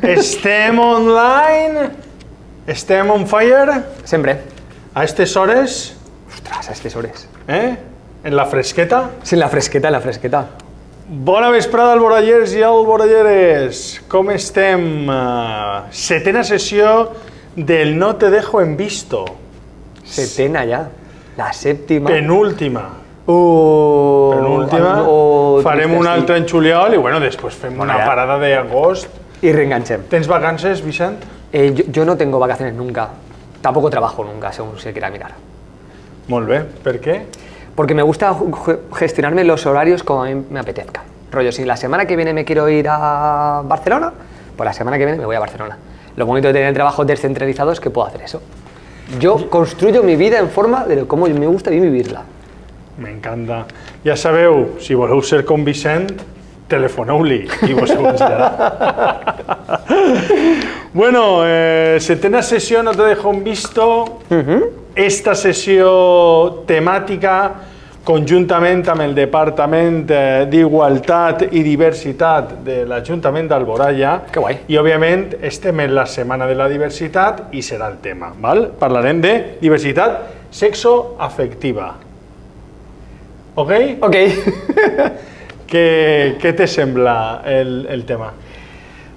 Estem online? Estem on fire? Sempre. A aquestes hores? Ostres, a aquestes hores. En la fresqueta? Sí, en la fresqueta, en la fresqueta. Bona vesprada, alborallers i alboralleres. Com estem? Setena sessió del No te dejo en visto. Setena ja. La sèptima. Penúltima. Penúltima. Farem una altra en juliol i bueno, després fem una parada d'agost. Y reenganchen. ¿Tens vacances, Vicent? Yo no tengo vacaciones nunca. Tampoco trabajo nunca, según se quiera mirar. Molt bé. ¿Per qué? Porque me gusta gestionarme los horarios como a mí me apetezca. Rollo, si la semana que viene me quiero ir a Barcelona, pues la semana que viene me voy a Barcelona. Lo bonito de tener el trabajo descentralizado es que puedo hacer eso. Yo construyo mi vida en forma de cómo me gusta vivirla. M'encanta. Ja sabeu, si voleu ser com Vicent, telefoneu-li i vos aconsellarà. Bueno, setena sessió, No te dejo en visto. Esta sessió temàtica, conjuntament amb el Departament d'Igualtat i Diversitat de l'Ajuntament d'Alboraya. Que guai. I, òbviament, estem en la Setmana de la Diversitat i serà el tema. Parlarem de diversitat sexoafectiva. ¿Ok? Ok. ¿Qué te sembla el tema?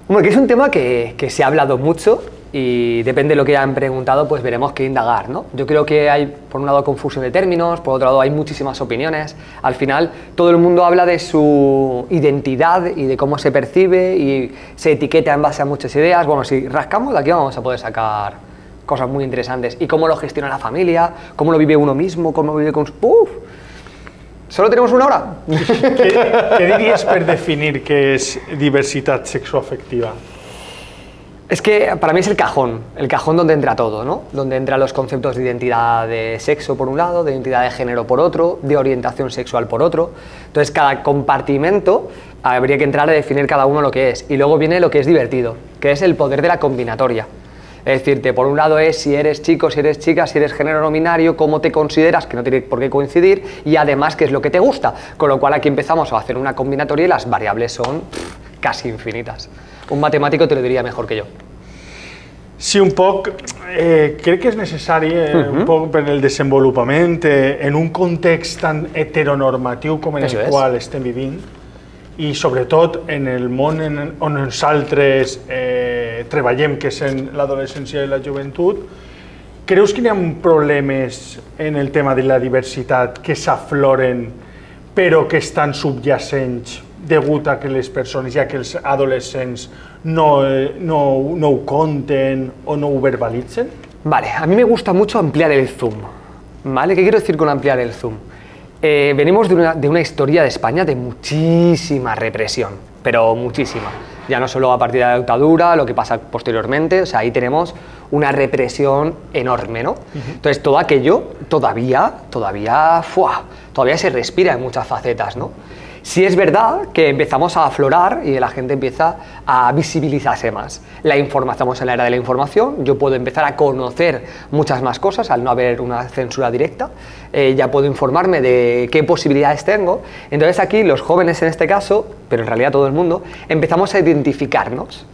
Bueno, que es un tema que se ha hablado mucho y depende de lo que hayan preguntado, pues veremos qué indagar, ¿no? Yo creo que hay, por un lado, confusión de términos, por otro lado, hay muchísimas opiniones. Al final, todo el mundo habla de su identidad y de cómo se percibe y se etiqueta en base a muchas ideas. Bueno, si rascamos de aquí vamos a poder sacar cosas muy interesantes. Y cómo lo gestiona la familia, cómo lo vive uno mismo, cómo lo vive con su... ¡Uf! ¿Solo tenemos una hora? ¿Qué dirías per definir qué es diversidad sexoafectiva? Es que para mí es el cajón donde entra todo, ¿no? Donde entran los conceptos de identidad de sexo por un lado, de identidad de género por otro, de orientación sexual por otro. Entonces cada compartimento habría que entrar a definir cada uno lo que es. Y luego viene lo que es divertido, que es el poder de la combinatoria. Es decirte, por un lado es si eres chico, si eres chica, si eres género no binario, cómo te consideras, que no tiene por qué coincidir, y además qué es lo que te gusta. Con lo cual aquí empezamos a hacer una combinatoria y las variables son casi infinitas. Un matemático te lo diría mejor que yo. Sí, un poc. Crec que és necessari un poc per el desenvolupament en un context tan heteronormatiu com en el qual estem vivint i sobretot en el món on nosaltres treballem, que és en l'adolescència i la joventut. Creus que hi ha problemes en el tema de la diversitat que s'afloren però que estan subjacents degut a que les persones, ja que els adolescents no ho conten o no ho verbalitzen? Vale, a mí me gusta mucho ampliar el zoom. ¿Vale? ¿Qué quiero decir con ampliar el zoom? Venimos de una historia de España de muchísima represión, pero muchísima. Ya no solo a partir de la dictadura, lo que pasa posteriormente, o sea, ahí tenemos una represión enorme, ¿no? Entonces todo aquello todavía se respira en muchas facetas, ¿no? Sí es verdad que empezamos a aflorar y la gente empieza a visibilizarse más. La información, estamos en la era de la información, yo puedo empezar a conocer muchas más cosas al no haber una censura directa, ya puedo informarme de qué posibilidades tengo. Entonces aquí los jóvenes en este caso, pero en realidad todo el mundo, empezamos a identificarnos.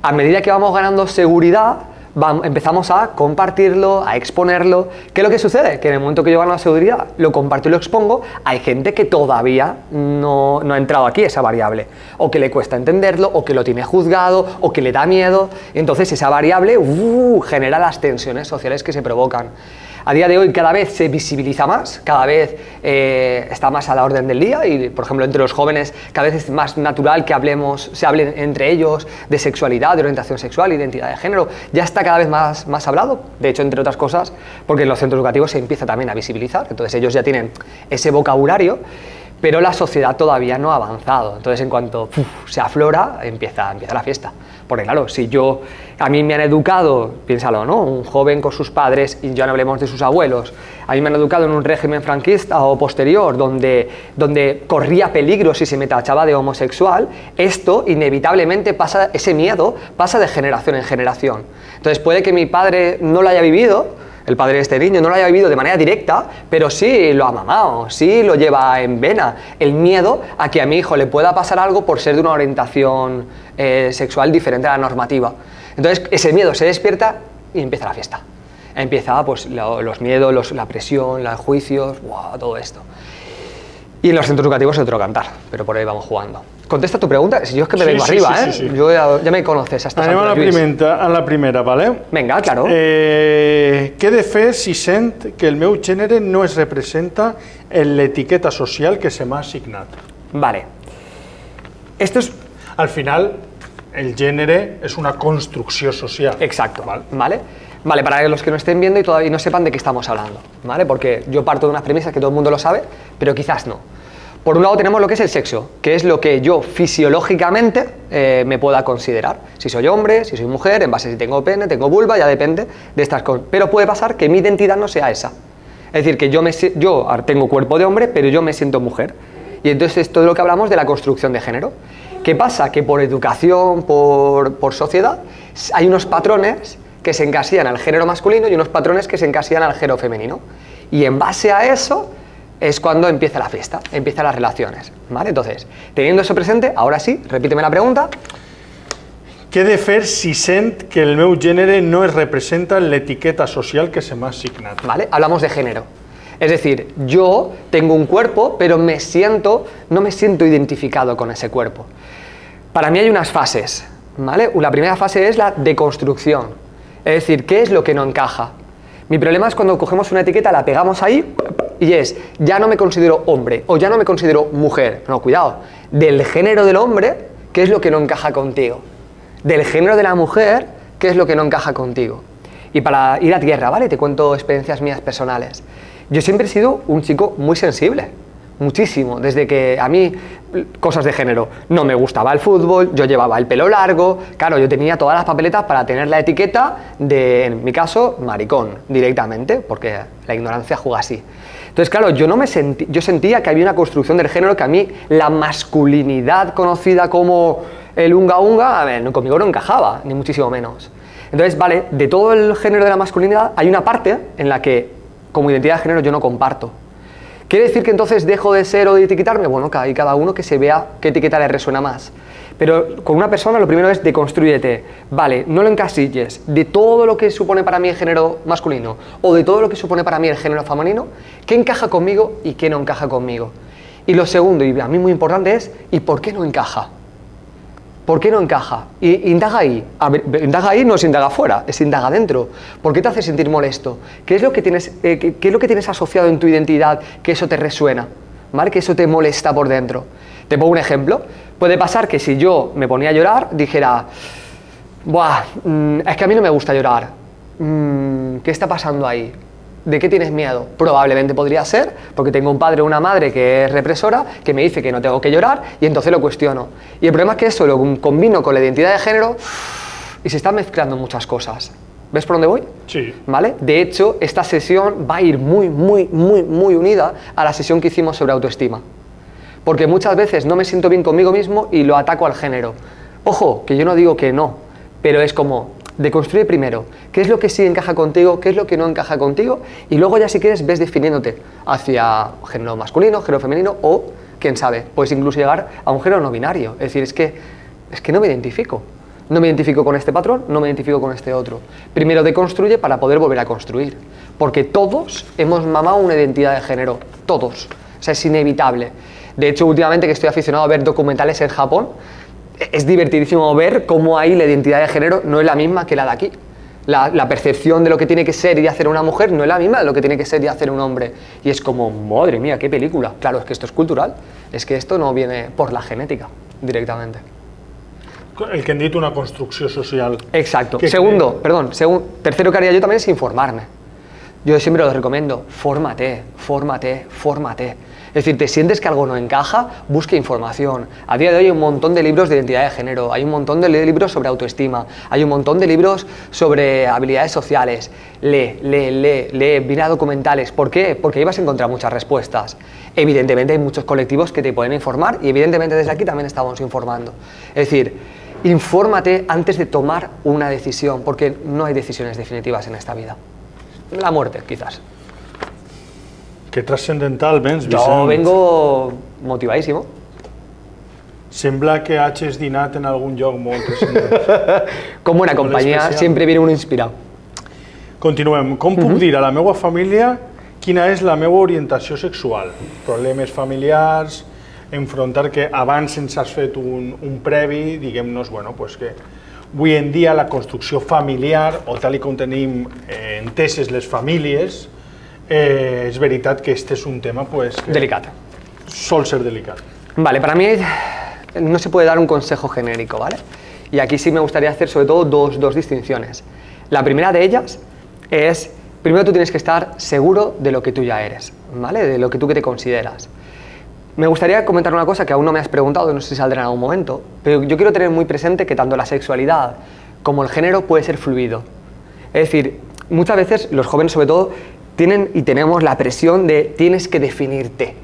A medida que vamos ganando seguridad, empezamos a compartirlo, a exponerlo. ¿Qué es lo que sucede? Que en el momento que yo gano la seguridad, lo comparto y lo expongo, hay gente que todavía no ha entrado aquí esa variable, o que le cuesta entenderlo, o que lo tiene juzgado, o que le da miedo. Entonces esa variable genera las tensiones sociales que se provocan. A día de hoy cada vez se visibiliza más, cada vez está más a la orden del día y, por ejemplo, entre los jóvenes cada vez es más natural que se hablen entre ellos de sexualidad, de orientación sexual, identidad de género. Ya está cada vez más hablado, de hecho, entre otras cosas, porque en los centros educativos se empieza también a visibilizar, entonces ellos ya tienen ese vocabulario, pero la sociedad todavía no ha avanzado. Entonces, en cuanto se aflora, empieza la fiesta. Porque claro, si a mí me han educado, piénsalo, ¿no? Un joven con sus padres, y ya no hablemos de sus abuelos, a mí me han educado en un régimen franquista o posterior, donde corría peligro si se me tachaba de homosexual, esto inevitablemente ese miedo pasa de generación en generación. Entonces puede que mi padre no lo haya vivido, el padre de este niño no lo haya vivido de manera directa, pero sí lo ha mamado, sí lo lleva en vena. El miedo a que a mi hijo le pueda pasar algo por ser de una orientación sexual diferente a la normativa. Entonces ese miedo se despierta y empieza la fiesta. Empieza pues los miedos, la presión, los juicios, wow, todo esto. Y en los centros educativos es otro cantar, pero por ahí vamos jugando. Contesta tu pregunta, si yo es que me vengo arriba, sí. Yo ya me conoces hasta anem a la primera, ¿vale? Venga, claro. Què he de fer si sent que el meu gènere no es representa en l'etiqueta social que se m'ha assignat? Vale. Esto es... Al final, el gènere es una construcció social. Exacto, ¿vale? Vale, para los que no estén viendo y todavía no sepan de qué estamos hablando, ¿vale? Porque yo parto de unas premisas que todo el mundo lo sabe, pero quizás no. Por un lado tenemos lo que es el sexo, que es lo que yo fisiológicamente me pueda considerar. Si soy hombre, si soy mujer, en base a si tengo pene, tengo vulva, ya depende de estas cosas. Pero puede pasar que mi identidad no sea esa. Es decir, que yo tengo cuerpo de hombre, pero yo me siento mujer. Y entonces esto es lo que hablamos de la construcción de género. ¿Qué pasa? Que por educación, por sociedad, hay unos patrones que se encasillan al género masculino y unos patrones que se encasillan al género femenino. Y en base a eso es cuando empieza la fiesta, empiezan las relaciones, ¿vale? Entonces, teniendo eso presente, ahora sí, repíteme la pregunta. Què he de fer si sent que el meu gènere no es representa en l'etiqueta social que se m'ha assignat? Vale, hablamos de género. Es decir, yo tengo un cuerpo, pero no me siento identificado con ese cuerpo. Para mí hay unas fases, ¿vale? La primera fase es la deconstrucción. Es decir, ¿qué es lo que no encaja? Mi problema es cuando cogemos una etiqueta, la pegamos ahí y es, ya no me considero hombre o ya no me considero mujer. No, cuidado. Del género del hombre, ¿qué es lo que no encaja contigo? Del género de la mujer, ¿qué es lo que no encaja contigo? Y para ir a tierra, ¿vale? Te cuento experiencias mías personales. Yo siempre he sido un chico muy sensible. Muchísimo, desde que a mí cosas de género, no me gustaba el fútbol, yo llevaba el pelo largo, claro, yo tenía todas las papeletas para tener la etiqueta de, en mi caso, maricón, directamente, porque la ignorancia juega así. Entonces, claro, yo sentía que había una construcción del género que a mí la masculinidad conocida como el unga unga, a ver, conmigo no encajaba, ni muchísimo menos. Entonces, vale, de todo el género de la masculinidad hay una parte en la que como identidad de género yo no comparto. ¿Quiere decir que entonces dejo de ser o de etiquetarme? Bueno, hay cada uno que se vea qué etiqueta le resuena más. Pero con una persona lo primero es deconstrúyete. Vale, no lo encasilles de todo lo que supone para mí el género masculino o de todo lo que supone para mí el género femenino, qué encaja conmigo y qué no encaja conmigo. Y lo segundo, y a mí muy importante, es ¿y por qué no encaja? ¿Por qué no encaja? Y indaga ahí. A ver, indaga ahí no es indaga afuera, es indaga dentro. ¿Por qué te hace sentir molesto? ¿Qué es lo que tienes asociado en tu identidad que eso te resuena? ¿Vale? Que eso te molesta por dentro. Te pongo un ejemplo. Puede pasar que si yo me ponía a llorar, dijera, buah, es que a mí no me gusta llorar. ¿Qué está pasando ahí? ¿De qué tienes miedo? Probablemente podría ser porque tengo un padre o una madre que es represora, que me dice que no tengo que llorar y entonces lo cuestiono. Y el problema es que eso lo combino con la identidad de género y se están mezclando muchas cosas. ¿Ves por dónde voy? Sí. ¿Vale? De hecho, esta sesión va a ir muy unida a la sesión que hicimos sobre autoestima. Porque muchas veces no me siento bien conmigo mismo y lo ataco al género. Ojo, que yo no digo que no, pero es como deconstruye primero qué es lo que sí encaja contigo, qué es lo que no encaja contigo y luego ya si quieres ves definiéndote hacia género masculino, género femenino o, quién sabe, puedes incluso llegar a un género no binario. Es decir, es que no me identifico. No me identifico con este patrón, no me identifico con este otro. Primero deconstruye para poder volver a construir. Porque todos hemos mamado una identidad de género. Todos. O sea, es inevitable. De hecho, últimamente que estoy aficionado a ver documentales en Japón, es divertidísimo ver cómo ahí la identidad de género no es la misma que la de aquí. La percepción de lo que tiene que ser y hacer una mujer no es la misma de lo que tiene que ser y hacer un hombre. Y es como, madre mía, qué película. Claro, es que esto es cultural. Es que esto no viene por la genética, directamente. El que han dit una construcció social. Exacto. Tercero que haría yo también es informarme. Yo siempre lo recomiendo, fórmate. Es decir, te sientes que algo no encaja, busca información. A día de hoy hay un montón de libros de identidad de género, hay un montón de libros sobre autoestima, hay un montón de libros sobre habilidades sociales. Lee, mira documentales. ¿Por qué? Porque ahí vas a encontrar muchas respuestas. Evidentemente hay muchos colectivos que te pueden informar y evidentemente desde aquí también estamos informando. Es decir, infórmate antes de tomar una decisión, porque no hay decisiones definitivas en esta vida. la muerte, quizás. Que trascendental vens, Vicent. Yo vengo motivadísimo. Sembla que hagis dinat en algun lloc molt transcendental. Com buena companyia, sempre viene un inspirat. Continuem. Com puc dir a la meva família quina és la meva orientació sexual? Problemes familiars, enfrontar que abans ens has fet un previ, diguem-nos, bueno, pues que avui en dia la construcció familiar, o tal com tenim enteses les famílies, és veritat que este es un tema pues, que delicat. Sol ser delicat. Vale, para mí no se puede dar un consejo genérico, ¿vale? Y aquí sí me gustaría hacer sobre todo dos distinciones. La primera de ellas es, primero tú tienes que estar seguro de lo que tú ya eres, ¿vale? De lo que tú te consideras. Me gustaría comentar una cosa que aún no me has preguntado, no sé si saldrá en algún momento, pero yo quiero tener muy presente que tanto la sexualidad como el género puede ser fluido. Es decir, muchas veces los jóvenes sobre todo tienen y tenemos la presión de tienes que definirte.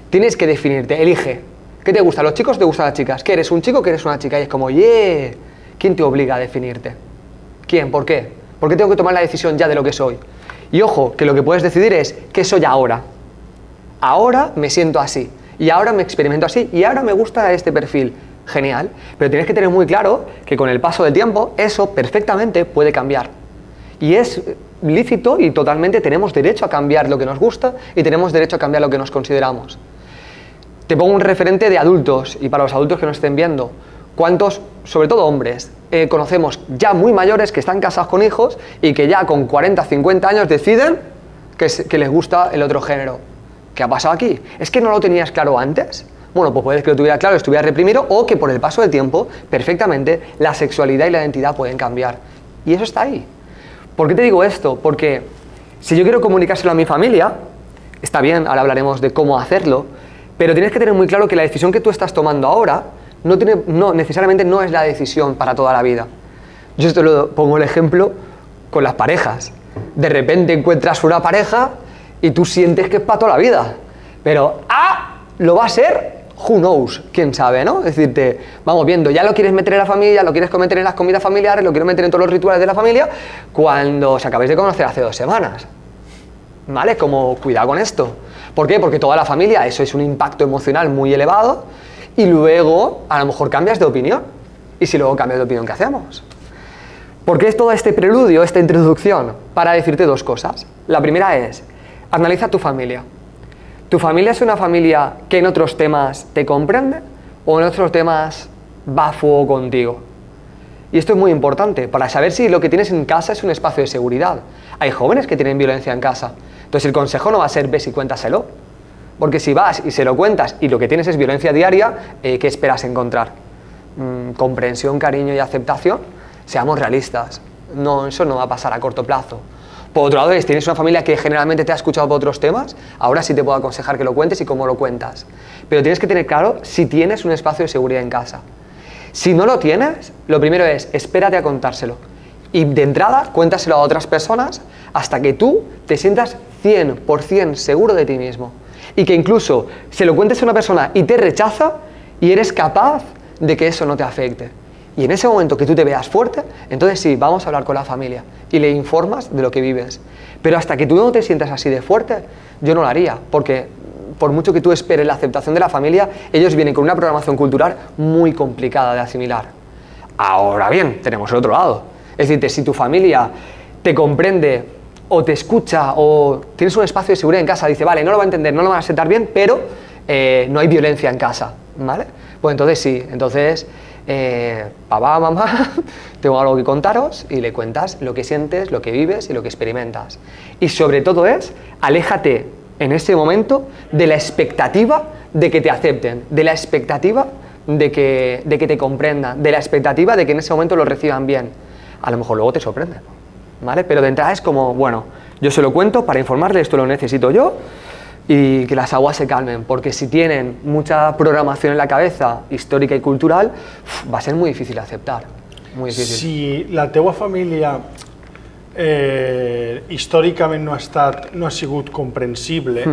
Tienes que definirte, elige. ¿Qué te gusta? ¿Los chicos o te gustan las chicas? ¿Que eres un chico o que eres una chica? Y es como, yeah, ¿quién te obliga a definirte? ¿Quién? ¿Por qué? ¿Por qué tengo que tomar la decisión ya de lo que soy? Y ojo, que lo que puedes decidir es, ¿qué soy ahora? Ahora me siento así, y ahora me experimento así, y ahora me gusta este perfil. Genial, pero tienes que tener muy claro que con el paso del tiempo eso perfectamente puede cambiar. Y es lícito y totalmente tenemos derecho a cambiar lo que nos gusta y tenemos derecho a cambiar lo que nos consideramos. Te pongo un referente de adultos, y para los adultos que nos estén viendo, ¿cuántos, sobre todo hombres, conocemos ya muy mayores que están casados con hijos y que ya con 40, 50 años deciden que les gusta el otro género? ¿Qué ha pasado aquí? ¿Es que no lo tenías claro antes? Bueno, pues puede que lo tuviera claro, estuviera reprimido, o que por el paso del tiempo, perfectamente, la sexualidad y la identidad pueden cambiar. Y eso está ahí. ¿Por qué te digo esto? Porque si yo quiero comunicárselo a mi familia, está bien, ahora hablaremos de cómo hacerlo, pero tienes que tener muy claro que la decisión que tú estás tomando ahora necesariamente no es la decisión para toda la vida. Yo esto lo pongo el ejemplo con las parejas. De repente encuentras una pareja y tú sientes que es para toda la vida, pero lo va a ser, who knows, quién sabe, ¿no? Es decir, vamos viendo, ya lo quieres meter en la familia, lo quieres meter en las comidas familiares, lo quieres meter en todos los rituales de la familia, cuando os acabáis de conocer hace 2 semanas, ¿vale? Como, cuidado con esto. ¿Por qué? Porque toda la familia, eso es un impacto emocional muy elevado, y luego a lo mejor cambias de opinión. Y si luego cambias de opinión, ¿qué hacemos? Porque es todo este preludio, esta introducción, para decirte 2 cosas. La primera es, analiza tu familia. ¿Tu familia es una familia que en otros temas te comprende o en otros temas va a fuego contigo? Y esto es muy importante para saber si lo que tienes en casa es un espacio de seguridad. Hay jóvenes que tienen violencia en casa. Entonces el consejo no va a ser ves y cuéntaselo. Porque si vas y se lo cuentas y lo que tienes es violencia diaria, ¿qué esperas encontrar? Comprensión, cariño y aceptación. Seamos realistas. No, eso no va a pasar a corto plazo. Por otro lado, si tienes una familia que generalmente te ha escuchado por otros temas, ahora sí te puedo aconsejar que lo cuentes y cómo lo cuentas. Pero tienes que tener claro si tienes un espacio de seguridad en casa. Si no lo tienes, lo primero es espérate a contárselo. Y de entrada, cuéntaselo a otras personas hasta que tú te sientas 100% seguro de ti mismo. Y que incluso se lo cuentes a una persona y te rechaza y eres capaz de que eso no te afecte. Y en ese momento que tú te veas fuerte, entonces sí, vamos a hablar con la familia y le informas de lo que vives. Pero hasta que tú no te sientas así de fuerte, yo no lo haría, porque por mucho que tú esperes la aceptación de la familia, ellos vienen con una programación cultural muy complicada de asimilar. Ahora bien, tenemos el otro lado. Es decir, si tu familia te comprende o te escucha o tienes un espacio de seguridad en casa, dice, vale, no lo va a entender, no lo van a aceptar bien, pero no hay violencia en casa, ¿vale? Pues entonces sí, entonces... papá, mamá, tengo algo que contaros, y le cuentas lo que sientes, lo que vives y lo que experimentas. Y sobre todo aléjate en ese momento de la expectativa de que te acepten, de la expectativa de que te comprendan, de la expectativa de que en ese momento lo reciban bien. A lo mejor luego te sorprende, ¿vale? Pero de entrada es como, bueno, yo se lo cuento para informarle, esto lo necesito yo, y que las aguas se calmen, porque si tienen mucha programación en la cabeza, histórica y cultural, va a ser muy difícil de aceptar, muy difícil. Si la teua família històricament no ha sigut comprensible,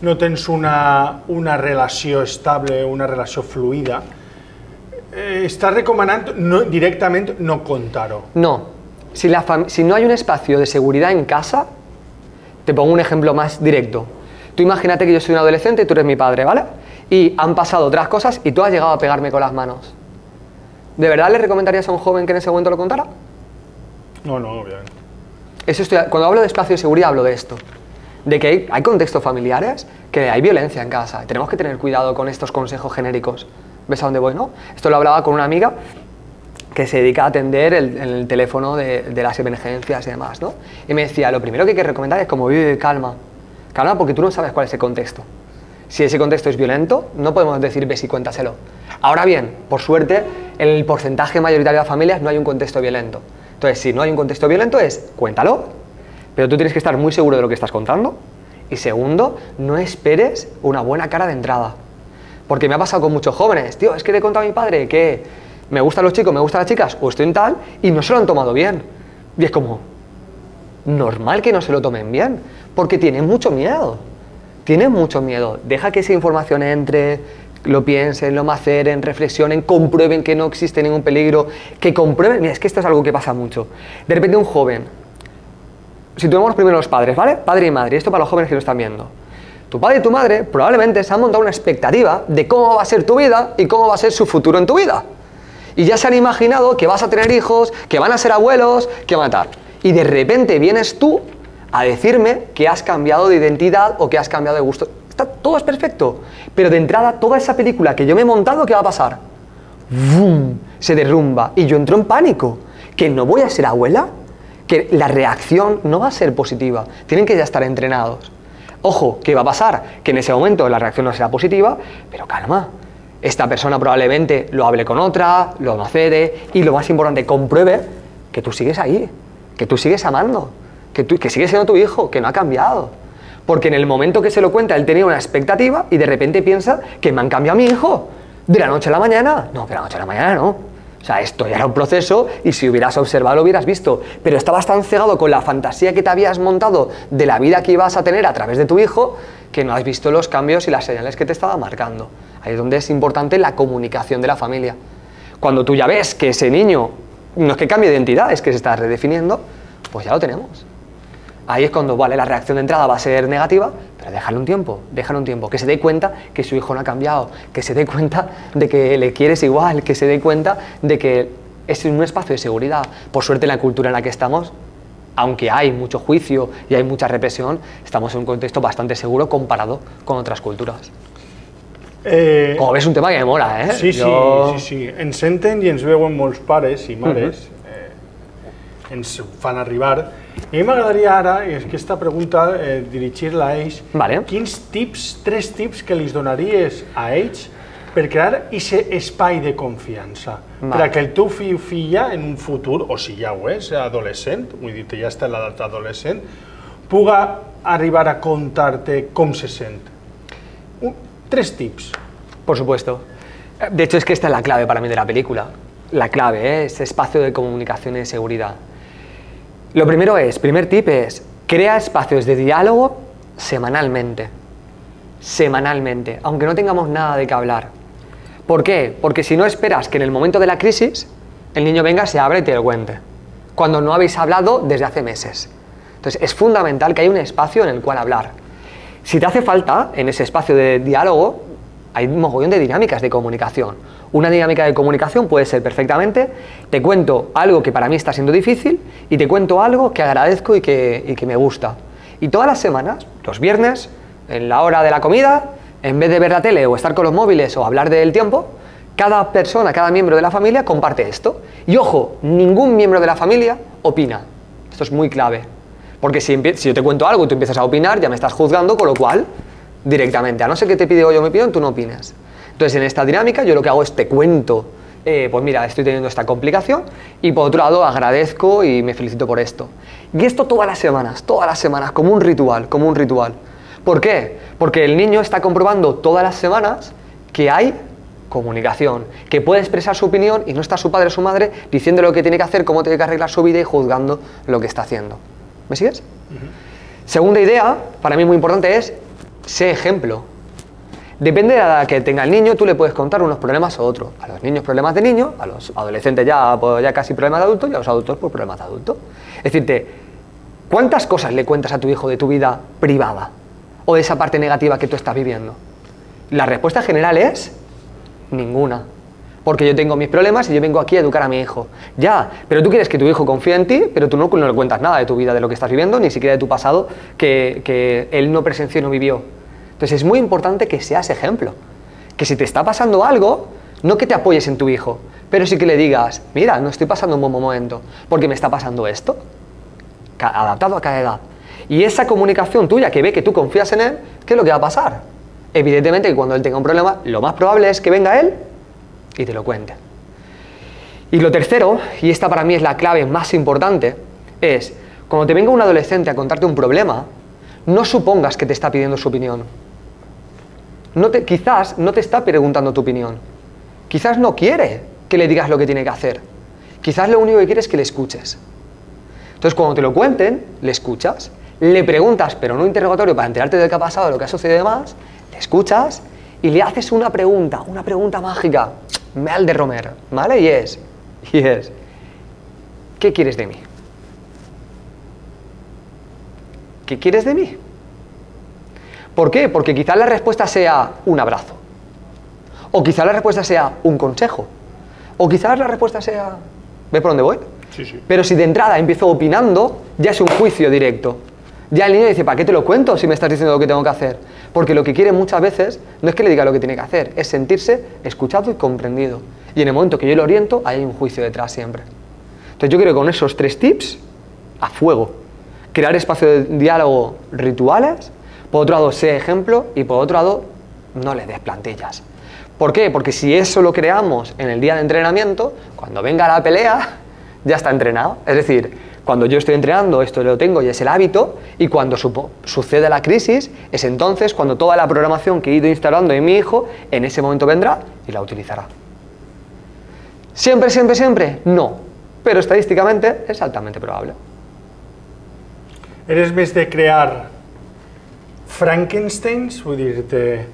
no tens una relació estable, una relació fluida, estàs recomanant directament no contar-ho. No, si no hay un espacio de seguridad en casa, Te pongo un ejemplo más directo. Tú imagínate que yo soy un adolescente y tú eres mi padre, ¿vale? Y han pasado otras cosas y tú has llegado a pegarme con las manos. ¿De verdad le recomendarías a un joven que en ese momento lo contara? No, obviamente. Cuando hablo de espacio de seguridad hablo de esto. De que hay contextos familiares, que hay violencia en casa. Tenemos que tener cuidado con estos consejos genéricos. ¿Ves a dónde voy, no? Esto lo hablaba con una amiga que se dedica a atender el teléfono de las emergencias y demás, ¿no? Y me decía, lo primero que hay que recomendar es como, calma. Calma, porque tú no sabes cuál es el contexto. Si ese contexto es violento, no podemos decir ves y cuéntaselo. Ahora bien, por suerte, en el porcentaje mayoritario de familias no hay un contexto violento. Entonces, si no hay un contexto violento cuéntalo, pero tú tienes que estar muy seguro de lo que estás contando. Y segundo, no esperes una buena cara de entrada. Porque me ha pasado con muchos jóvenes, tío, es que le he contado a mi padre que me gustan los chicos, me gustan las chicas, o estoy en tal, y no se lo han tomado bien. Y es como, normal que no se lo tomen bien, porque tienen mucho miedo. Tienen mucho miedo. Deja que esa información entre, lo piensen, lo maceren, reflexionen, comprueben que no existe ningún peligro, que comprueben. Mira, es que esto es algo que pasa mucho. De repente un joven, si tomamos primero los padres, ¿vale? Padre y madre, esto para los jóvenes que lo están viendo. Tu padre y tu madre probablemente se han montado una expectativa de cómo va a ser tu vida y cómo va a ser su futuro en tu vida. Y ya se han imaginado que vas a tener hijos, que van a ser abuelos, que van a tal. Y de repente vienes tú a decirme que has cambiado de identidad o que has cambiado de gusto. Todo es perfecto, pero de entrada toda esa película que yo me he montado, ¿qué va a pasar? ¡Bum! Se derrumba y yo entro en pánico, que no voy a ser abuela, que la reacción no va a ser positiva, tienen que ya estar entrenados. Ojo, ¿qué va a pasar? Que en ese momento la reacción no será positiva, pero calma, esta persona probablemente lo hable con otra, lo macere y lo más importante, compruebe que tú sigues ahí, que tú sigues amando, que sigues siendo tu hijo, que no ha cambiado. Porque en el momento que se lo cuenta, él tenía una expectativa y de repente piensa que me han cambiado a mi hijo de la noche a la mañana. No, de la noche a la mañana no. O sea, esto ya era un proceso y si hubieras observado lo hubieras visto. Pero estabas tan cegado con la fantasía que te habías montado de la vida que ibas a tener a través de tu hijo que no has visto los cambios y las señales que te estaba marcando. Ahí es donde es importante la comunicación de la familia. Cuando tú ya ves que ese niño no es que cambie de identidad, es que se está redefiniendo, pues ya lo tenemos. Ahí es cuando, vale, la reacción de entrada va a ser negativa, pero déjale un tiempo, que se dé cuenta que su hijo no ha cambiado, que se dé cuenta de que le quieres igual, que se dé cuenta de que es un espacio de seguridad. Por suerte en la cultura en la que estamos, aunque hay mucho juicio y hay mucha represión, estamos en un contexto bastante seguro comparado con otras culturas. Como ves, un tema que me mola, ¿eh? Sí. Ens senten i ens veuen molts pares i mares, ens fan arribar. I a mi m'agradaria ara, i aquesta pregunta, dirigir-la a ells. Vale. Quins tres tips que li donaries a ells per crear aquest espai de confiança? Vale. Per a que el teu fill o filla, en un futur, o si ja ho és, adolescent, vull dir, ja està en l'edat adolescent, puga arribar a contar-te com se sent. Tres tips. Por supuesto. De hecho, es que esta es la clave para mí de la película. La clave, ese espacio de comunicación y de seguridad. Lo primero primer tip es, crea espacios de diálogo semanalmente. Semanalmente, aunque no tengamos nada de qué hablar. ¿Por qué? Porque si no esperas que en el momento de la crisis el niño venga, se abra y te lo cuente. Cuando no habéis hablado desde hace meses. Entonces, es fundamental que haya un espacio en el cual hablar. Si te hace falta, en ese espacio de diálogo, hay un mogollón de dinámicas de comunicación. Una dinámica de comunicación puede ser perfectamente, te cuento algo que para mí está siendo difícil y te cuento algo que agradezco y que me gusta. Y todas las semanas, los viernes, en la hora de la comida, en vez de ver la tele o estar con los móviles o hablar del tiempo, cada persona, cada miembro de la familia comparte esto. Y ojo, ningún miembro de la familia opina. Esto es muy clave. Porque si yo te cuento algo y tú empiezas a opinar, ya me estás juzgando, con lo cual, directamente, a no ser que te pide yo mi opinión, tú no opines. Entonces, en esta dinámica, yo lo que hago es te cuento, pues mira, estoy teniendo esta complicación, y por otro lado, agradezco y me felicito por esto. Y esto todas las semanas, como un ritual, ¿Por qué? Porque el niño está comprobando todas las semanas que hay comunicación, que puede expresar su opinión y no está su padre o su madre diciendo lo que tiene que hacer, cómo tiene que arreglar su vida y juzgando lo que está haciendo. ¿Me sigues? Segunda idea, para mí muy importante, es sé ejemplo. Depende de la edad que tenga el niño, tú le puedes contar unos problemas o otros. A los niños problemas de niño, a los adolescentes ya casi problemas de adulto y a los adultos pues problemas de adulto. Es decirte, ¿Cuántas cosas le cuentas a tu hijo de tu vida privada? O de esa parte negativa que tú estás viviendo. La respuesta general es ninguna. Porque yo tengo mis problemas y yo vengo aquí a educar a mi hijo. Ya, pero tú quieres que tu hijo confíe en ti, pero tú no le cuentas nada de tu vida, de lo que estás viviendo, ni siquiera de tu pasado que él no presenció y no vivió. Entonces es muy importante que seas ejemplo. Que si te está pasando algo, no que te apoyes en tu hijo, pero sí que le digas, mira, no estoy pasando un buen momento, porque me está pasando esto. Adaptado a cada edad. Y esa comunicación tuya que ve que tú confías en él, ¿qué es lo que va a pasar? Evidentemente que cuando él tenga un problema, lo más probable es que venga él y te lo cuente. Y lo tercero, y esta para mí es la clave más importante, es cuando te venga un adolescente a contarte un problema, no supongas que te está pidiendo su opinión. Quizás no te está preguntando tu opinión. Quizás no quiere que le digas lo que tiene que hacer. Quizás lo único que quiere es que le escuches. Entonces, cuando te lo cuenten, le escuchas, le preguntas, pero no interrogatorio para enterarte de qué ha pasado, de lo que ha sucedido y demás, le escuchas y le haces una pregunta mágica, Mel de Romer, ¿vale? Y es, ¿qué quieres de mí? ¿Qué quieres de mí? ¿Por qué? Porque quizás la respuesta sea un abrazo, o quizás la respuesta sea un consejo, o quizás la respuesta sea, ¿ves por dónde voy? Sí, sí. Pero si de entrada empiezo opinando, ya es un juicio directo. Ya el niño dice, ¿para qué te lo cuento si me estás diciendo lo que tengo que hacer? Porque lo que quiere muchas veces no es que le diga lo que tiene que hacer, es sentirse escuchado y comprendido. Y en el momento que yo lo oriento, hay un juicio detrás siempre. Entonces yo creo que con esos 3 tips, a fuego. Crear espacio de diálogo, rituales, por otro lado, sé ejemplo, y por otro lado, no le des plantillas. ¿Por qué? Porque si eso lo creamos en el día de entrenamiento, cuando venga la pelea, ya está entrenado. Es decir, cuando yo estoy entrenando, esto lo tengo y es el hábito, y cuando sucede la crisis, es entonces cuando toda la programación que he ido instalando en mi hijo, en ese momento vendrá y la utilizará. ¿Siempre, siempre, siempre? No. Pero estadísticamente es altamente probable. Eres més de crear Frankensteins, vull dir,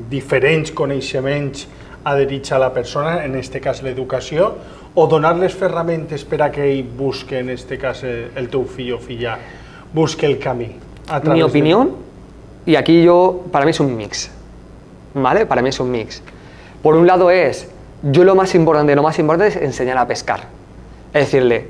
diferents coneixements adherits a la persona, en aquest cas l'educació, o donar-les ferramentes per a que ell busque, en aquest cas el teu fill o filla, busque el camí? Mi opinión, y aquí para mí es un mix, ¿vale? Para mí es un mix. Por un lado lo más importante es enseñar a pescar. Es decirle,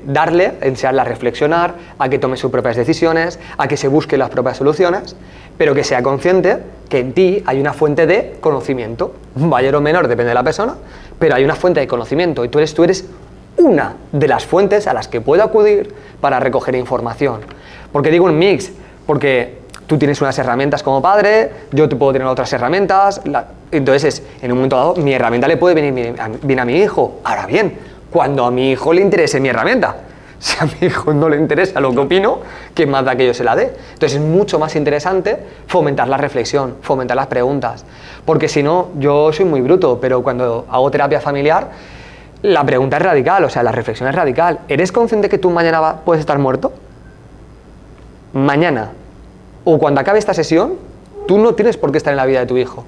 enseñarle a reflexionar, a que tome sus propias decisiones, a que se busque las propias soluciones, pero que sea consciente que en ti hay una fuente de conocimiento, mayor o menor, depende de la persona, pero hay una fuente de conocimiento y tú eres una de las fuentes a las que puedo acudir para recoger información. ¿Por qué digo un mix? Porque tú tienes unas herramientas como padre, yo te puedo tener otras herramientas, entonces en un momento dado mi herramienta le puede venir bien a mi hijo. Ahora bien, cuando a mi hijo le interese mi herramienta. Si a mi hijo no le interesa lo que opino, ¿qué más da que yo se la dé? Entonces es mucho más interesante fomentar la reflexión, fomentar las preguntas. Porque si no, yo soy muy bruto, pero cuando hago terapia familiar, la pregunta es radical, o sea, la reflexión es radical. ¿Eres consciente que tú mañana puedes estar muerto? Mañana. O cuando acabe esta sesión, tú no tienes por qué estar en la vida de tu hijo.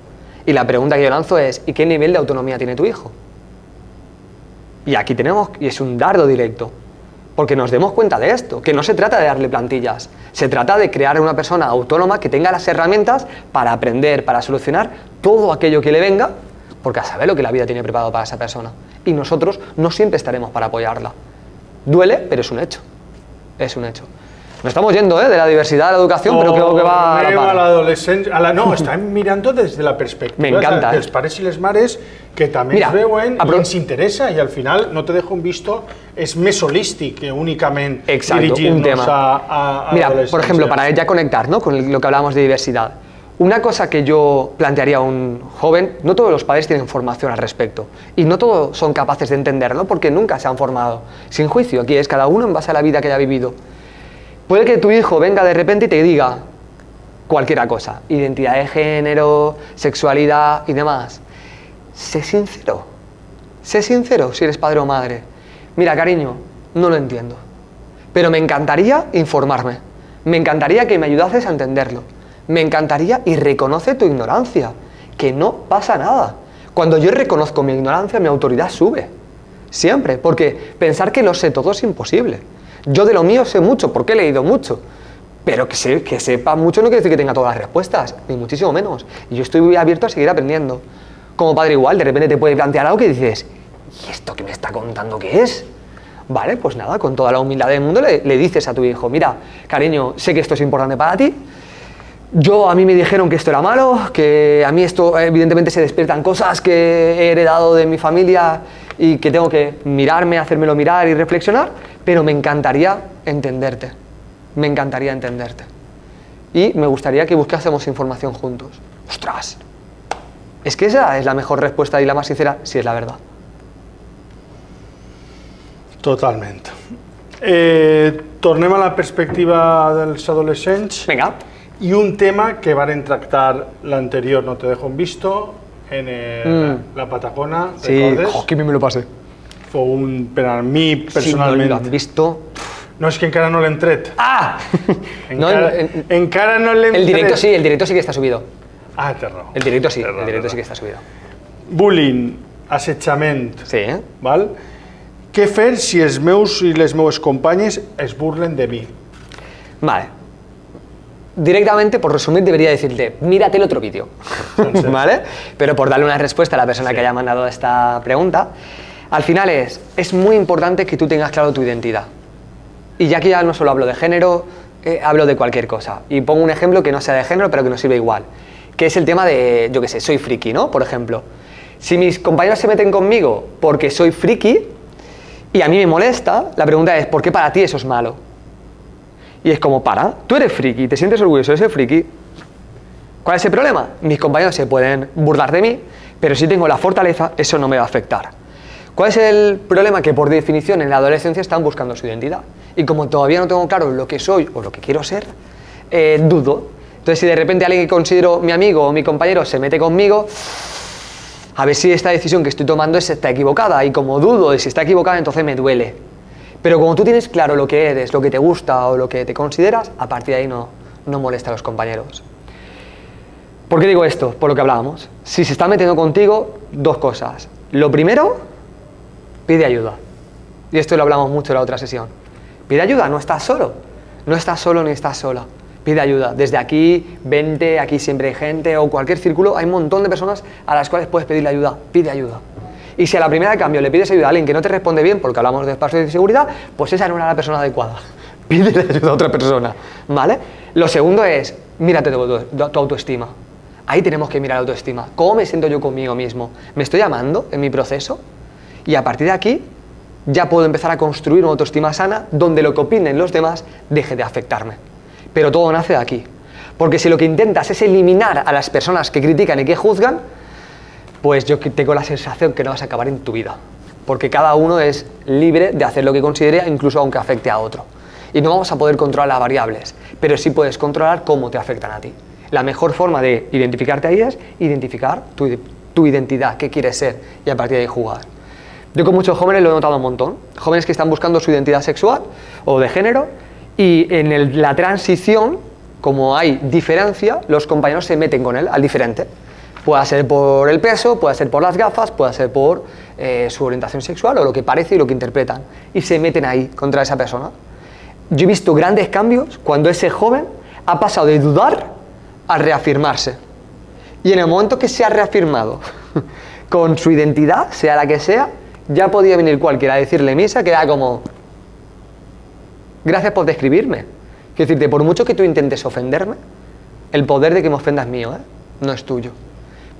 Y la pregunta que yo lanzo es, ¿y qué nivel de autonomía tiene tu hijo? Y aquí y es un dardo directo, porque nos demos cuenta de esto, que no se trata de darle plantillas, se trata de crear una persona autónoma que tenga las herramientas para aprender, para solucionar todo aquello que le venga, porque a saber lo que la vida tiene preparado para esa persona. Y nosotros no siempre estaremos para apoyarla. Duele, pero es un hecho. Es un hecho. Nos estamos yendo de la diversidad de la educación, però creo que va a la par. A l'adolescència... No, estem mirant des de la perspectiva dels pares i les mares que també ens veuen i ens interessa i al final, no te dejo un visto, es més holístic que únicament dirigirnos a adolescencia. Mira, por ejemplo, para ya conectar, ¿no?, con lo que hablábamos de diversidad. Una cosa que yo plantearía a un joven, no todos los padres tienen formación al respecto y no todos son capaces de entenderlo porque nunca se han formado. Sin juicio, aquí es cada uno en base a la vida que haya vivido. Puede que tu hijo venga de repente y te diga cualquier cosa, identidad de género, sexualidad y demás. Sé sincero si eres padre o madre. Mira, cariño, no lo entiendo, pero me encantaría informarme, me encantaría que me ayudases a entenderlo, me encantaría y reconoce tu ignorancia, que no pasa nada. Cuando yo reconozco mi ignorancia, mi autoridad sube, siempre, porque pensar que lo sé todo es imposible. Yo de lo mío sé mucho, porque he leído mucho. Pero que sepa mucho no quiere decir que tenga todas las respuestas, ni muchísimo menos. Y yo estoy muy abierto a seguir aprendiendo. Como padre igual, de repente te puede plantear algo que dices, ¿y esto que me está contando qué es? Vale, pues nada, con toda la humildad del mundo le dices a tu hijo, mira, cariño, sé que esto es importante para ti. A mí me dijeron que esto era malo, que a mí esto, evidentemente se despiertan cosas que he heredado de mi familia y que tengo que mirarme, hacérmelo mirar y reflexionar, pero me encantaría entenderte. Me encantaría entenderte. Y me gustaría que buscásemos información juntos. ¡Ostras! Es que esa es la mejor respuesta y la más sincera, si es la verdad. Totalment. Tornem a la perspectiva dels adolescents. Vinga. I un tema que varen tractar l'anterior, No te dejo en visto, en la Patagona, recordes? Sí, que me lo pasé. Fou per a mi, personalment... Si no l'han visto... No, és que encara no l'hem tret. ¡Ah! Encara no l'hem tret. El directo sí que está subido. Ah, té raó. El directo sí que está subido. Bullying, assetjament. Sí, Val? Què fer si els meus i les meues companyes es burlen de mi? Vale. Directamente, por resumir, debería decirte, mírate el otro vídeo. ¿Vale? Pero por darle una respuesta a la persona que haya mandado esta pregunta, al final es muy importante que tú tengas claro tu identidad. Y ya que ya no solo hablo de género, hablo de cualquier cosa. Y pongo un ejemplo que no sea de género, pero que nos sirve igual. Que es el tema de, yo qué sé, soy friki, ¿no? Por ejemplo. Si mis compañeros se meten conmigo porque soy friki y a mí me molesta, la pregunta es, ¿por qué para ti eso es malo? Y es como, tú eres friki, te sientes orgulloso de ser friki. ¿Cuál es el problema? Mis compañeros se pueden burlar de mí, pero si tengo la fortaleza, eso no me va a afectar. ¿Cuál es el problema? Que por definición en la adolescencia están buscando su identidad. Y como todavía no tengo claro lo que soy o lo que quiero ser, dudo. Entonces si de repente alguien que considero mi amigo o mi compañero se mete conmigo, a ver si esta decisión que estoy tomando está equivocada. Y como dudo de si está equivocada, entonces me duele. Pero como tú tienes claro lo que eres, lo que te gusta o lo que te consideras, a partir de ahí no molesta a los compañeros. ¿Por qué digo esto? Por lo que hablábamos. Si se está metiendo contigo, dos cosas. Lo primero, pide ayuda. Y esto lo hablamos mucho en la otra sesión. Pide ayuda, no estás solo. No estás solo ni estás sola. Pide ayuda. Desde aquí, vente, aquí siempre hay gente, o cualquier círculo, hay un montón de personas a las cuales puedes pedirle ayuda. Pide ayuda. Y si a la primera de cambio le pides ayuda a alguien que no te responde bien, porque hablamos de espacio de seguridad, pues esa no era la persona adecuada. Pídele ayuda a otra persona, ¿vale? Lo segundo es, mírate tu autoestima. Ahí tenemos que mirar la autoestima. ¿Cómo me siento yo conmigo mismo? ¿Me estoy amando en mi proceso? Y a partir de aquí, ya puedo empezar a construir una autoestima sana donde lo que opinen los demás deje de afectarme. Pero todo nace de aquí. Porque si lo que intentas es eliminar a las personas que critican y que juzgan, pues yo tengo la sensación que no vas a acabar en tu vida. Porque cada uno es libre de hacer lo que considere, incluso aunque afecte a otro. Y no vamos a poder controlar las variables, pero sí puedes controlar cómo te afectan a ti. La mejor forma de identificarte ahí es identificar tu identidad, qué quieres ser, y a partir de ahí jugar. Yo con muchos jóvenes lo he notado un montón. Jóvenes que están buscando su identidad sexual o de género, y en la transición, como hay diferencia, los compañeros se meten con él, al diferente. Puede ser por el peso, puede ser por las gafas, puede ser por su orientación sexual o lo que parece y lo que interpretan. Y se meten ahí contra esa persona. Yo he visto grandes cambios cuando ese joven ha pasado de dudar a reafirmarse. Y en el momento que se ha reafirmado con su identidad, sea la que sea, ya podía venir cualquiera a decirle misa, que era como, gracias por describirme. Quiero decirte, por mucho que tú intentes ofenderme, el poder de que me ofendas es mío, no es tuyo.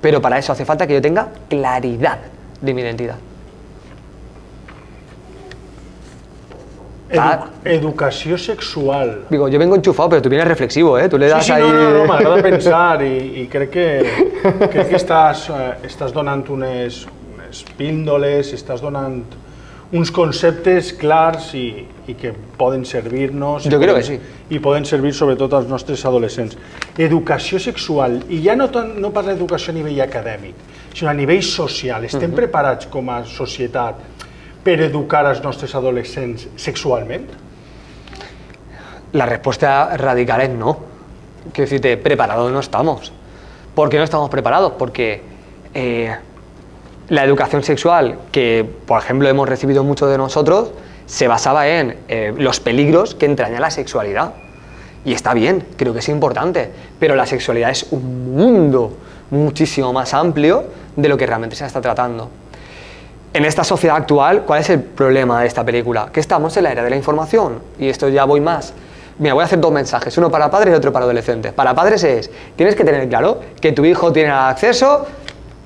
Pero para eso hace falta que yo tenga claridad de mi identidad. Educació sexual. Digo, yo vengo enchufado, pero tú vienes reflexivo, ¿eh? Tú le das ahí... No, m'agrada pensar i crec que estàs donant unes píndoles, estàs donant uns conceptes clars i que poden servir-nos. Jo crec que sí. I poden servir sobretot als nostres adolescents. Educació sexual, i ja no parla d'educació a nivell acadèmic, sinó a nivell social. Estem preparats com a societat per educar als nostres adolescents sexualment? La respuesta radical es no. Quiero decirte, preparados no estamos. ¿Por qué no estamos preparados? Porque la educación sexual, que por ejemplo hemos recibido mucho de nosotros, se basaba en los peligros que entraña la sexualidad. Y está bien, creo que es importante, pero la sexualidad es un mundo muchísimo más amplio de lo que realmente se está tratando. En esta sociedad actual, ¿cuál es el problema de esta película? Que estamos en la era de la información, y esto ya voy más. Mira, voy a hacer dos mensajes, uno para padres y otro para adolescentes. Para padres es, tienes que tener claro que tu hijo tiene acceso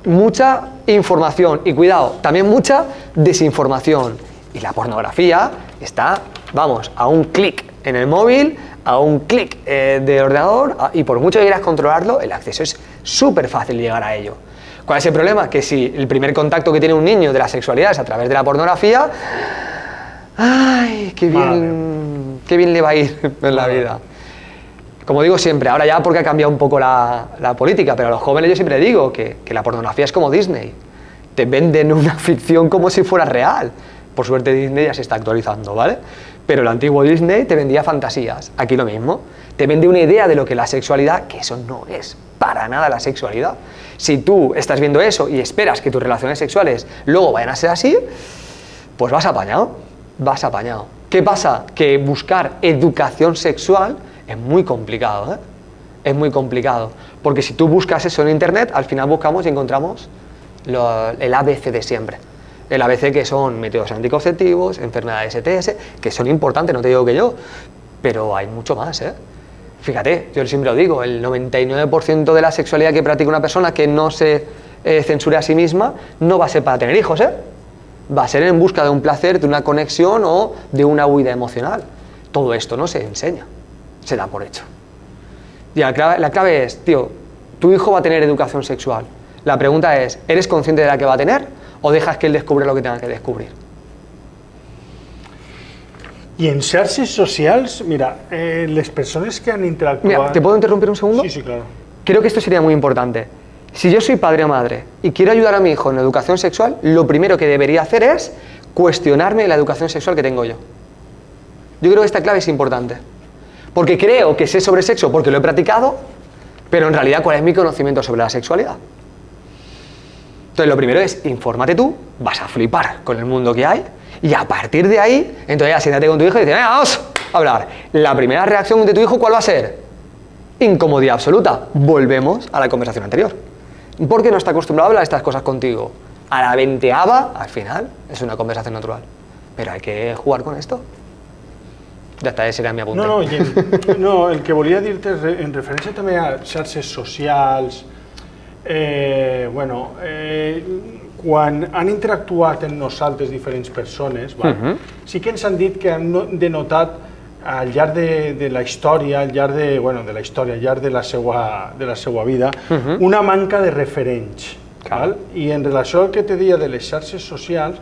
a mucha información, y cuidado, también mucha desinformación. Y la pornografía está, vamos, a un clic en el móvil, a un clic de ordenador, y por mucho que quieras controlarlo, el acceso es súper fácil llegar a ello. ¿Cuál es el problema? Que si el primer contacto que tiene un niño de la sexualidad es a través de la pornografía, ¡ay, qué bien le va a ir en la vida! Como digo siempre, ahora ya porque ha cambiado un poco la política, pero a los jóvenes yo siempre digo que la pornografía es como Disney. Te venden una ficción como si fuera real. Por suerte Disney ya se está actualizando, ¿vale? Pero el antiguo Disney te vendía fantasías. Aquí lo mismo. Te vende una idea de lo que es la sexualidad, que eso no es para nada la sexualidad. Si tú estás viendo eso y esperas que tus relaciones sexuales luego vayan a ser así, pues vas apañado. Vas apañado. ¿Qué pasa? Que buscar educación sexual es muy complicado, ¿eh? Es muy complicado. Porque si tú buscas eso en internet, al final buscamos y encontramos el ABC de siempre. El ABC, que son métodos anticonceptivos, enfermedades STS, que son importantes, no te digo que yo, pero hay mucho más, ¿eh? Fíjate, yo siempre lo digo, el 99% de la sexualidad que practica una persona que no se censure a sí misma no va a ser para tener hijos, ¿eh? Va a ser en busca de un placer, de una conexión o de una huida emocional. Todo esto no se enseña, se da por hecho. Y la clave es, tío, tu hijo va a tener educación sexual. La pregunta es, ¿eres consciente de la que va a tener o dejas que él descubra lo que tenga que descubrir? I en xarxes socials, mira, les persones que han interactuat... Mira, ¿te puedo interrumpir un segundo? Sí, sí, claro. Creo que esto sería muy importante. Si yo soy padre o madre y quiero ayudar a mi hijo en educación sexual, lo primero que debería hacer es cuestionarme la educación sexual que tengo yo. Yo creo que esta clave es importante. Porque creo que sé sobre sexo porque lo he practicado, pero en realidad, ¿cuál es mi conocimiento sobre la sexualidad? Entonces, lo primero es, infórmate tú, vas a flipar con el mundo que hay, y a partir de ahí, entonces ya siéntate con tu hijo y dices, venga, vamos a hablar. La primera reacción de tu hijo, ¿cuál va a ser? Incomodidad absoluta. Volvemos a la conversación anterior. ¿Por qué no está acostumbrado a hablar estas cosas contigo? A la 20ª, al final, es una conversación natural. Pero hay que jugar con esto. Ja està, ese era mi apunte. No, el que volia dir-te en referència també a xarxes socials, quan han interactuat amb nosaltres diferents persones, sí que ens han dit que han denotat al llarg de la història, al llarg de la seva vida, una manca de referents. I en relació al que te deia de les xarxes socials,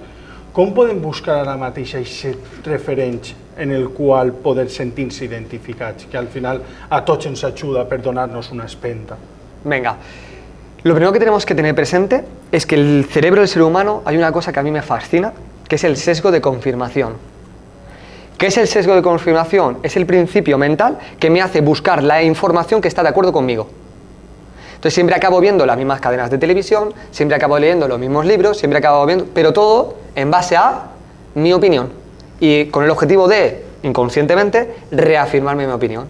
com podem buscar ara mateix aquests referents en el qual poder sentir-se identificats, que al final a tots ens ajuda per donar-nos una espenta? Venga, lo primero que tenemos que tener presente es que el cerebro del ser humano hay una cosa que a mí me fascina, que es el sesgo de confirmación. ¿Qué es el sesgo de confirmación? Es el principio mental que me hace buscar la información que está de acuerdo conmigo. Entonces siempre acabo viendo las mismas cadenas de televisión, siempre acabo leyendo los mismos libros, siempre acabo viendo, pero todo en base a mi opinión y con el objetivo de, inconscientemente, reafirmarme mi opinión.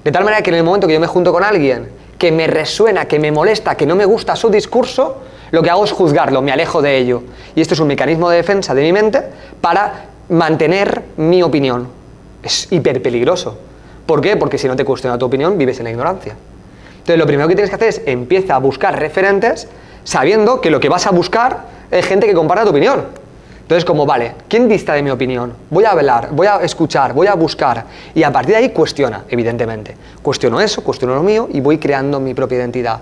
De tal manera que en el momento que yo me junto con alguien que me resuena, que me molesta, que no me gusta su discurso, lo que hago es juzgarlo, me alejo de ello. Y esto es un mecanismo de defensa de mi mente para mantener mi opinión. Es hiper peligroso. ¿Por qué? Porque si no te cuestiona tu opinión, vives en la ignorancia. Entonces lo primero que tienes que hacer es empieza a buscar referentes sabiendo que lo que vas a buscar es gente que compara tu opinión. Entonces como, vale, ¿quién dista de mi opinión? Voy a hablar, voy a escuchar, voy a buscar y a partir de ahí cuestiona, evidentemente. Cuestiono eso, cuestiono lo mío y voy creando mi propia identidad.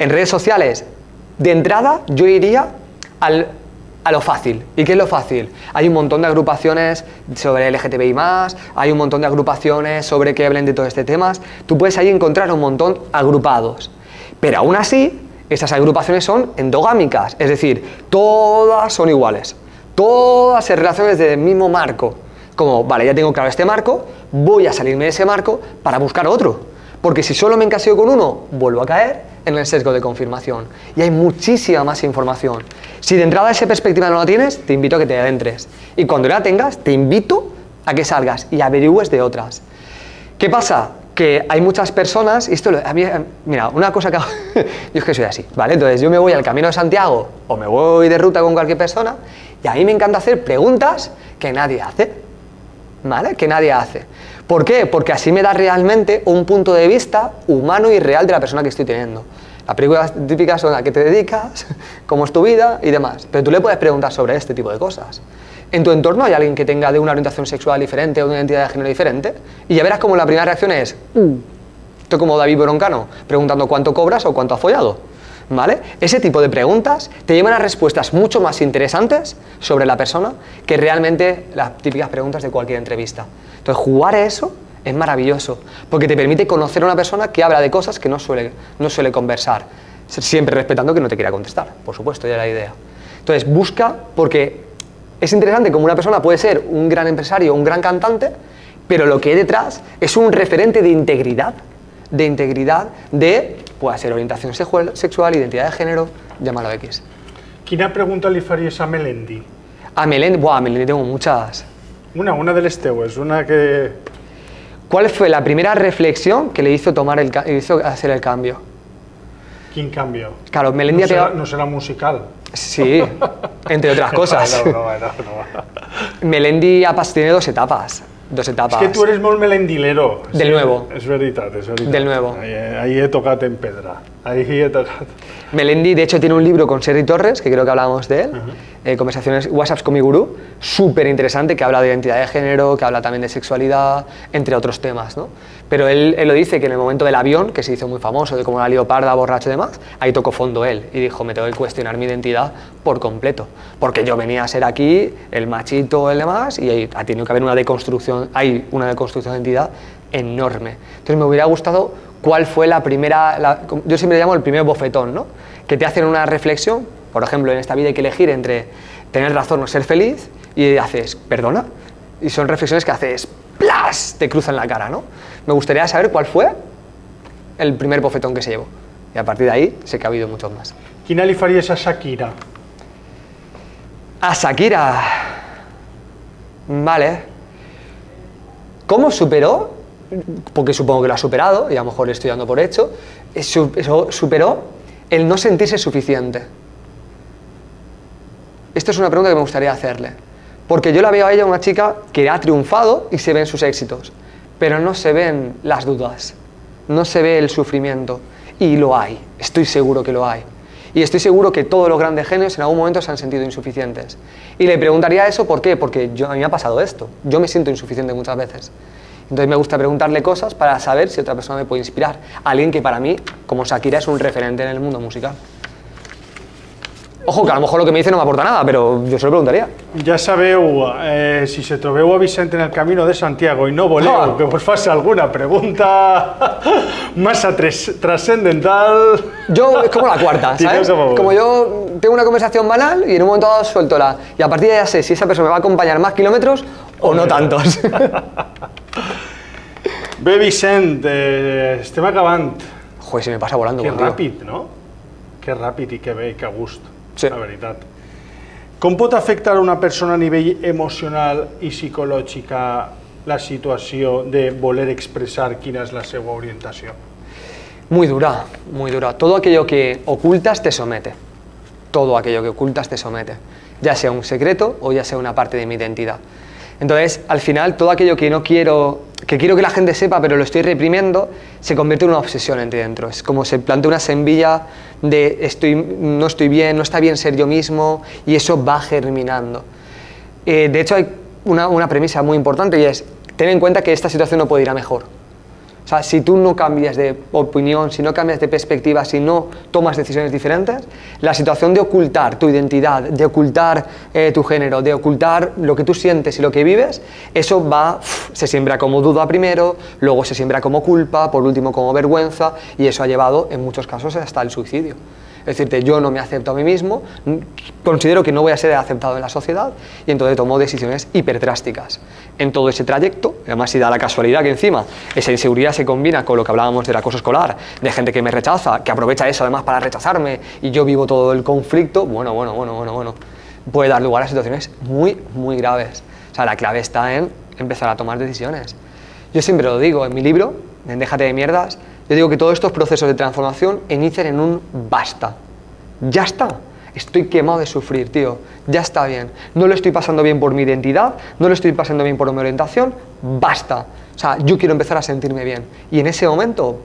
En redes sociales, de entrada yo iría a lo fácil. ¿Y qué es lo fácil? Hay un montón de agrupaciones sobre LGTBI+, hay un montón de agrupaciones sobre que hablen de todos estos temas. Tú puedes ahí encontrar un montón agrupados. Pero aún así, esas agrupaciones son endogámicas, es decir, todas son iguales. Todas se relacionan desde el mismo marco. Como, vale, ya tengo claro este marco, voy a salirme de ese marco para buscar otro. Porque si solo me encasillo con uno, vuelvo a caer en el sesgo de confirmación. Y hay muchísima más información. Si de entrada esa perspectiva no la tienes, te invito a que te adentres. Y cuando la tengas, te invito a que salgas y averigües de otras. ¿Qué pasa? Que hay muchas personas, y esto a mí, mira, una cosa que hago, yo es que soy así, ¿vale? Entonces yo me voy al Camino de Santiago o me voy de ruta con cualquier persona y a mí me encanta hacer preguntas que nadie hace, ¿vale? Que nadie hace. ¿Por qué? Porque así me da realmente un punto de vista humano y real de la persona que estoy teniendo. Las preguntas típicas son a qué te dedicas, cómo es tu vida y demás, pero tú le puedes preguntar sobre este tipo de cosas. En tu entorno hay alguien que tenga de una orientación sexual diferente o de una identidad de género diferente y ya verás como la primera reacción es esto como David Broncano preguntando cuánto cobras o cuánto has follado, ¿vale? Ese tipo de preguntas te llevan a respuestas mucho más interesantes sobre la persona que realmente las típicas preguntas de cualquier entrevista. Entonces jugar a eso es maravilloso porque te permite conocer a una persona que habla de cosas que no suele conversar, siempre respetando que no te quiera contestar, por supuesto, ya es la idea. Entonces busca, porque es interesante como una persona puede ser un gran empresario, un gran cantante, pero lo que hay detrás es un referente de integridad, puede ser orientación sexual, identidad de género, llámalo X. Quina pregunta li faries a Melendi? A Melendi tengo muchas. Una de les teues, una que... ¿Cuál fue la primera reflexión que le hizo hacer el cambio? ¿Quin cambio? Claro, Melendi no será musical. Sí, entre otras cosas. No. Melendi tiene dos etapas. Es que tú eres molt melendilero. Del nuevo. És veritat. Del nuevo. Ahí he tocado en pedra. Melendi, de hecho, tiene un libro con Sergi Torres, que creo que hablábamos de él, Conversaciones, WhatsApps con mi gurú, súper interesante, que habla de identidad de género, que habla también de sexualidad, entre otros temas, ¿no? Pero él lo dice que en el momento del avión, que se hizo muy famoso, de como la leoparda, borracho y demás, ahí tocó fondo él y dijo, me tengo que cuestionar mi identidad por completo, porque yo venía a ser aquí el machito, el demás, y ha tenido que haber una deconstrucción de identidad enorme. Entonces me hubiera gustado cuál fue la primera, yo siempre le llamo el primer bofetón, ¿no? Que te hacen una reflexión, por ejemplo, en esta vida hay que elegir entre tener razón o ser feliz, y haces, perdona, y son reflexiones que haces, ¡plas!, te cruzan la cara, ¿no? Me gustaría saber cuál fue el primer bofetón que se llevó, y a partir de ahí sé que ha habido muchos más. Quina li faries a Shakira? A Shakira, vale. ¿Cómo superó? Porque supongo que lo ha superado, y a lo mejor le estoy dando por hecho, superó el no sentirse suficiente. Esto es una pregunta que me gustaría hacerle, porque yo la veo a ella una chica que ha triunfado y se ven sus éxitos, pero no se ven las dudas, no se ve el sufrimiento, y lo hay, estoy seguro que lo hay. Y estoy seguro que todos los grandes genios en algún momento se han sentido insuficientes. Y le preguntaría eso, ¿por qué? Porque a mí me ha pasado esto, yo me siento insuficiente muchas veces. Entonces me gusta preguntarle cosas para saber si otra persona me puede inspirar. Alguien que para mí, como Shakira, es un referente en el mundo musical. Ojo, que a lo mejor lo que me dice no me aporta nada, pero yo se lo preguntaría. Ja sabeu, si se trobeu a Vicent en el Camino de Santiago i no voleu que vos faci alguna pregunta massa trascendental... Yo es como la cuarta, ¿sabes? Como yo tengo una conversación banal y en un momento dado suelto la... Y a partir de ahí ya sé si esa persona me va a acompañar más kilómetros o no tantos. Bé, Vicent, estem acabant. Joder, se me pasa volando Que contigo. ràpid, no? Que ràpid i que bé i que a gust, sí. La veritat. Com pot afectar a una persona a nivell emocional i psicològica la situació de voler expressar quina és la seva orientació? Muy dura, muy dura. Todo aquello que ocultas te somete. Todo aquello que ocultas te somete. Ya sea un secreto o ya sea una parte de mi identidad. Entonces, al final, todo aquello que no quiero, que quiero que la gente sepa, pero lo estoy reprimiendo, se convierte en una obsesión entre dentro. Es como se plantea una semilla de no estoy bien, no está bien ser yo mismo, y eso va germinando. De hecho, hay una premisa muy importante y es, ten en cuenta que esta situación no puede ir a mejor. O sea, si tú no cambias de opinión, si no cambias de perspectiva, si no tomas decisiones diferentes, la situación de ocultar tu identidad, de ocultar tu género, de ocultar lo que tú sientes y lo que vives, eso se siembra como duda primero, luego se siembra como culpa, por último como vergüenza, y eso ha llevado en muchos casos hasta el suicidio. Es decirte, yo no me acepto a mí mismo, considero que no voy a ser aceptado en la sociedad y entonces tomo decisiones hiperdrásticas. En todo ese trayecto, además si da la casualidad que encima esa inseguridad se combina con lo que hablábamos del acoso escolar, de gente que me rechaza, que aprovecha eso además para rechazarme y yo vivo todo el conflicto, bueno, puede dar lugar a situaciones muy graves. O sea, la clave está en empezar a tomar decisiones. Yo siempre lo digo, en mi libro, en Déjate de mierdas, yo digo que todos estos procesos de transformación inician en un basta. Ya está. Estoy quemado de sufrir, tío. Ya está bien. No lo estoy pasando bien por mi identidad, no lo estoy pasando bien por mi orientación. Basta. O sea, yo quiero empezar a sentirme bien. Y en ese momento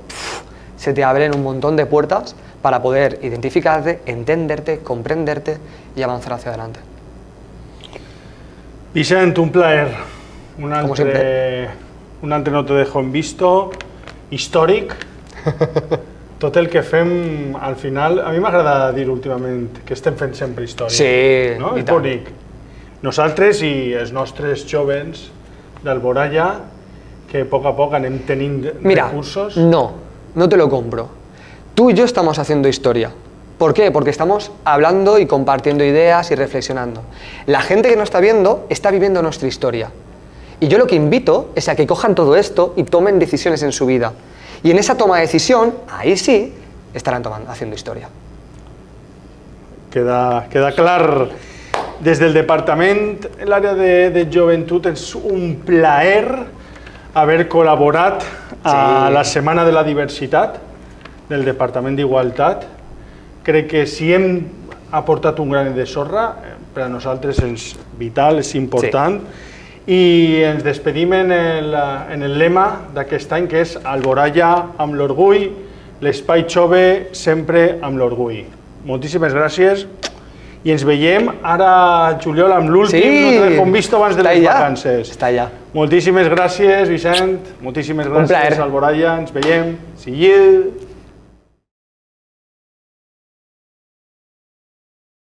se te abren un montón de puertas para poder identificarte, entenderte, comprenderte y avanzar hacia adelante. Vicent, un plaer. Un altre no te dejo en visto, històric. Tot el que fem, al final, a mi m'agrada dir últimament que estem fent sempre història. Sí, no? És bonic. Nosaltres i els nostres jovens d'Alboraya, que a poc anem tenint recursos. Mira, no te lo compro. Tú y yo estamos haciendo historia. ¿Por qué? Porque estamos hablando y compartiendo ideas y reflexionando. La gente que nos está viendo está viviendo nuestra historia. Y yo lo que invito es a que cojan todo esto y tomen decisiones en su vida. Y en esa toma de decisión, ahí sí, estarán haciendo historia. Queda clar. Des del departament, l'àrea de joventut, és un plaer haver col·laborat a la Setmana de la Diversitat del Departament d'Igualtat. Crec que si hem aportat un granet de sorra, per a nosaltres és vital, és important. I ens despedim en el lema d'aquest any, que és Alboraya amb l'orgull, l'espai jove sempre amb l'orgull. Moltíssimes gràcies i ens veiem ara, Juliol, amb l'últim No te dejo en visto abans de les vacances. Està allà. Moltíssimes gràcies, Vicent. Moltíssimes gràcies, Alboraya. Ens veiem. See you.